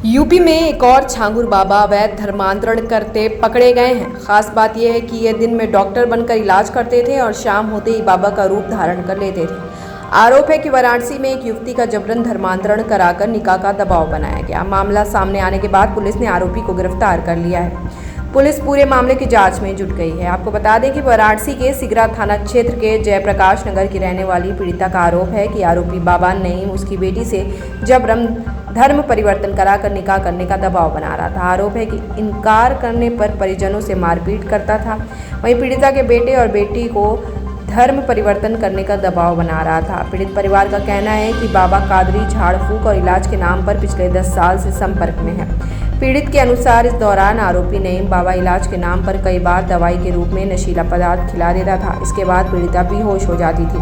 UP में एक और छांगुर बाबा अवैध धर्मांतरण करते पकड़े गए हैं। खास बात यह है कि ये दिन में डॉक्टर बनकर इलाज करते थे और शाम होते ही बाबा का रूप धारण कर लेते थे। आरोप है कि वाराणसी में एक युवती का जबरन धर्मांतरण कराकर निकाह का दबाव बनाया गया। मामला सामने आने के बाद पुलिस ने आरोपी को गिरफ्तार कर लिया है। पुलिस पूरे मामले की जांच में जुट गई है। आपको बता दें कि वाराणसी के सिगरा थाना क्षेत्र के जयप्रकाश नगर की रहने वाली पीड़िता का आरोप है कि आरोपी बाबा नईम उसकी बेटी से जबरन धर्म परिवर्तन कराकर निकाह करने का दबाव बना रहा था। आरोप है कि इनकार करने पर परिजनों से मारपीट करता था। वहीं पीड़िता के बेटे और बेटी को धर्म परिवर्तन करने का दबाव बना रहा था। पीड़ित परिवार का कहना है कि बाबा कादरी झाड़ फूक और इलाज के नाम पर पिछले 10 साल से संपर्क में है। पीड़ित के अनुसार इस दौरान आरोपी नईम बाबा इलाज के नाम पर कई बार दवाई के रूप में नशीला पदार्थ खिला देता था। इसके बाद पीड़िता बेहोश हो जाती थी।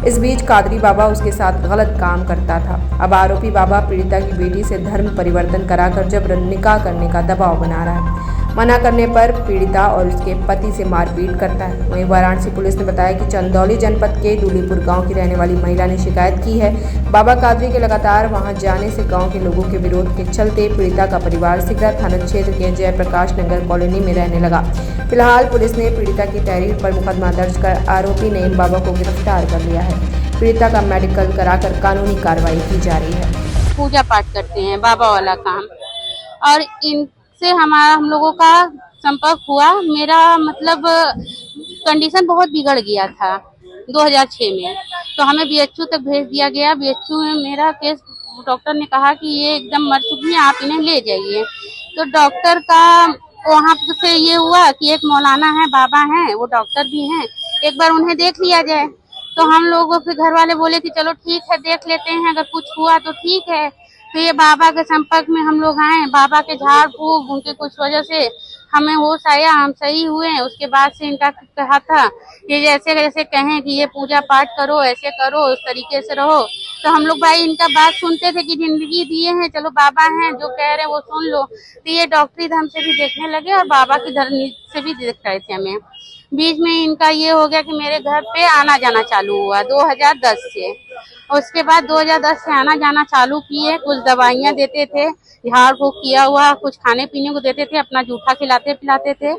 इस बीच कादरी बाबा उसके साथ गलत काम करता था। अब आरोपी बाबा पीड़िता की बेटी से धर्म परिवर्तन कराकर जबरन निकाह करने का दबाव बना रहा है। मना करने पर पीड़िता और उसके पति से मारपीट करता है। वहीं वाराणसी पुलिस ने बताया कि चंदौली जनपद के दूलीपुर गांव की रहने वाली महिला ने शिकायत की है। बाबा कादरी के लगातार वहां जाने से गांव के लोगों के विरोध के चलते पीड़िता का परिवार सिगरा थाना क्षेत्र के जयप्रकाश नगर कॉलोनी में रहने लगा। फिलहाल पुलिस ने पीड़िता की तहरीर पर मुकदमा दर्ज कर आरोपी नईम बाबा को गिरफ्तार कर लिया है। पीड़िता का मेडिकल कराकर कानूनी कार्रवाई की जा रही है। पूजा पाठ करते हैं बाबा वाला काम, और इनसे हम लोगों का संपर्क हुआ। मेरा मतलब कंडीशन बहुत बिगड़ गया था 2006 में, तो हमें बीएचयू तक भेज दिया गया। बीएचयू में मेरा केस डॉक्टर ने कहा कि ये एकदम मर चुकी हैं, आप इन्हें ले जाइए। तो डॉक्टर का वहाँ से ये हुआ कि एक मौलाना है, बाबा हैं, वो डॉक्टर भी हैं, एक बार उन्हें देख लिया जाए। तो हम लोगों के घर वाले बोले कि चलो ठीक है, देख लेते हैं, अगर कुछ हुआ तो ठीक है। तो ये बाबा के संपर्क में हम लोग आए। बाबा के झाड़ फूक उनके कुछ वजह से हमें होश आया, हम सही हुए। उसके बाद से इनका कहा था कि जैसे जैसे कहें कि ये पूजा पाठ करो, ऐसे करो, उस तरीके से रहो। तो हम लोग भाई इनका बात सुनते थे कि जिंदगी दिए हैं, चलो बाबा हैं, जो कह रहे हैं वो सुन लो। तो ये डॉक्टरी धर्म से भी देखने लगे और बाबा की धर्म से भी देख रहे थे हमें। बीच में इनका ये हो गया कि मेरे घर पे आना जाना चालू हुआ 2010 से। उसके बाद 2010 से आना जाना चालू किए। कुछ दवाइयाँ देते थे, झाड़ फूक किया हुआ, कुछ खाने पीने को देते थे, अपना जूठा खिलाते पिलाते थे।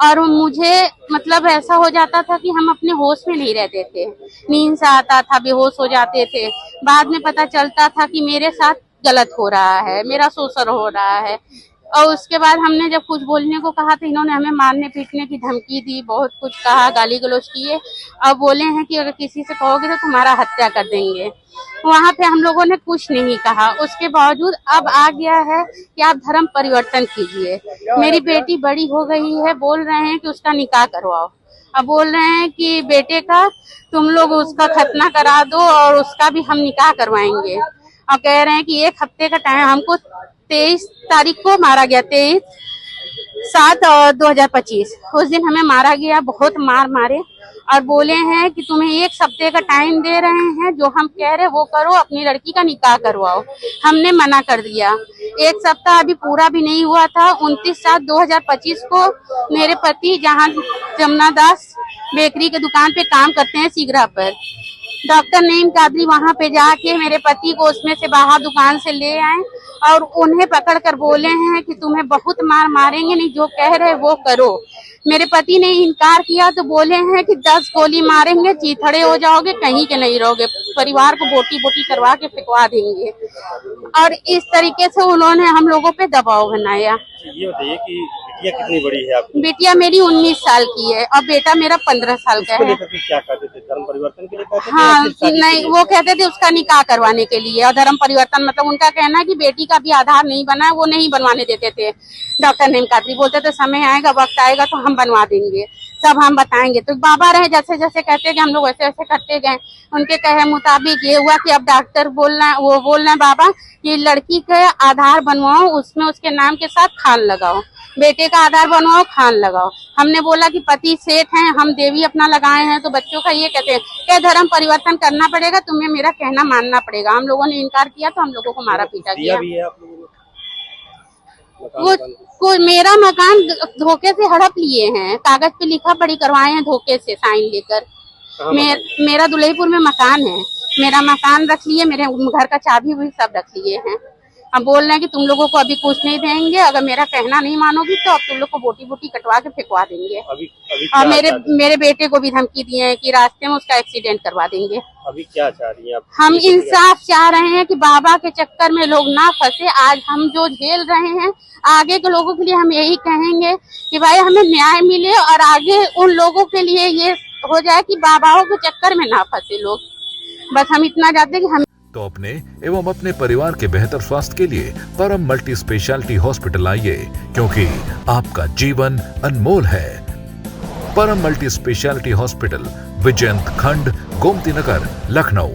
और मुझे मतलब ऐसा हो जाता था कि हम अपने होश में नहीं रहते थे, नींद से आता था, बेहोश हो जाते थे। बाद में पता चलता था कि मेरे साथ गलत हो रहा है, मेरा शोषण हो रहा है। और उसके बाद हमने जब कुछ बोलने को कहा तो इन्होंने हमें मारने पीटने की धमकी दी, बहुत कुछ कहा, गाली गलौज किए। अब बोले हैं कि अगर किसी से कहोगे तो तुम्हारा हत्या कर देंगे। वहाँ पे हम लोगों ने कुछ नहीं कहा। उसके बावजूद अब आ गया है कि आप धर्म परिवर्तन कीजिए। मेरी बेटी बड़ी हो गई है, बोल रहे हैं कि उसका निकाह करवाओ। अब बोल रहे हैं कि बेटे का तुम लोग उसका खतना करा दो और उसका भी हम निकाह करवाएंगे। और कह रहे हैं कि 1 हफ्ते का टाइम, हमको 23 तारीख को मारा गया, 23/7/2025। उस दिन हमें मारा गया, बहुत मार मारे। और बोले हैं कि तुम्हें 1 हफ्ते का टाइम दे रहे हैं, जो हम कह रहे वो करो, अपनी लड़की का निकाह करवाओ। हमने मना कर दिया। 1 सप्ताह अभी पूरा भी नहीं हुआ था। 29/7/2025 को मेरे पति, जहाँ जमुना दास बेकरी के दुकान पे काम करते हैं सिगरा पर, डॉक्टर नईम कादरी वहाँ पे जाके मेरे पति को उसमें से बाहर दुकान से ले आए और उन्हें पकड़कर बोले हैं कि तुम्हें बहुत मार मारेंगे, नहीं जो कह रहे वो करो। मेरे पति ने इनकार किया तो बोले हैं कि 10 गोली मारेंगे, चीथड़े हो जाओगे, कहीं के नहीं रहोगे, परिवार को बोटी बोटी करवा के फेंकवा देंगे। और इस तरीके से उन्होंने हम लोगों पे दबाव बनाया। ये बताइए कि बिटिया कितनी बड़ी है आपकी? बिटिया मेरी 19 साल की है और बेटा मेरा 15 साल का है। क्या कहते थे, धर्म परिवर्तन के लिए कहते थे? हाँ, नहीं, वो कहते थे उसका निकाह करवाने के लिए। और धर्म परिवर्तन मतलब उनका कहना है कि बेटी का भी आधार नहीं बना है, वो नहीं बनवाने देते थे। डॉक्टर नईम कादरी बोलते थे समय आएगा, वक्त आएगा तो हम बनवा देंगे, सब हम बताएंगे। तो बाबा रहे जैसे जैसे कहते गए, हम लोग वैसे वैसे करते गए। उनके कहे मुताबिक ये हुआ कि अब डॉक्टर बोल रहे हैं बाबा कि लड़की के आधार बनवाओ, उसमें उसके नाम के साथ खान लगाओ, बेटे का आधार बनवाओ, खान लगाओ। हमने बोला कि पति सेठ हैं, हम देवी अपना लगाए हैं, तो बच्चों का ये कहते हैं क्या धर्म परिवर्तन करना पड़ेगा, तुम्हें मेरा कहना मानना पड़ेगा। हम लोगों ने इनकार किया तो हम लोगों को मारा पीटा किया। वो मेरा मकान धोखे से हड़प लिए हैं, कागज पे लिखा पढ़ी करवाए हैं धोखे से साइन लेकर। मेरा दुलईपुर में मकान है, मेरा मकान रख लिए, मेरे घर का चाबी भी सब रख लिए हैं। हम बोल रहे हैं कि तुम लोगों को अभी कुछ नहीं देंगे, अगर मेरा कहना नहीं मानोगी तो अब तुम लोग को बोटी बोटी कटवा के फेंकवा देंगे। अभी और मेरे बेटे को भी धमकी दिए हैं कि रास्ते में उसका एक्सीडेंट करवा देंगे। अभी क्या चाह रही हैं आप? हम इंसाफ चाह रहे हैं कि बाबा के चक्कर में लोग ना फंसे। आज हम जो झेल रहे हैं, आगे के लोगों के लिए हम यही कहेंगे कि भाई हमें न्याय मिले और आगे उन लोगों के लिए ये हो जाए कि बाबाओं के चक्कर में ना फंसे लोग। बस हम इतना चाहते हैं कि हम तो अपने एवं अपने परिवार के बेहतर स्वास्थ्य के लिए परम मल्टी स्पेशलिटी हॉस्पिटल आइए, क्योंकि आपका जीवन अनमोल है। परम मल्टी स्पेशलिटी हॉस्पिटल, विजयंत खंड, गोमती नगर, लखनऊ।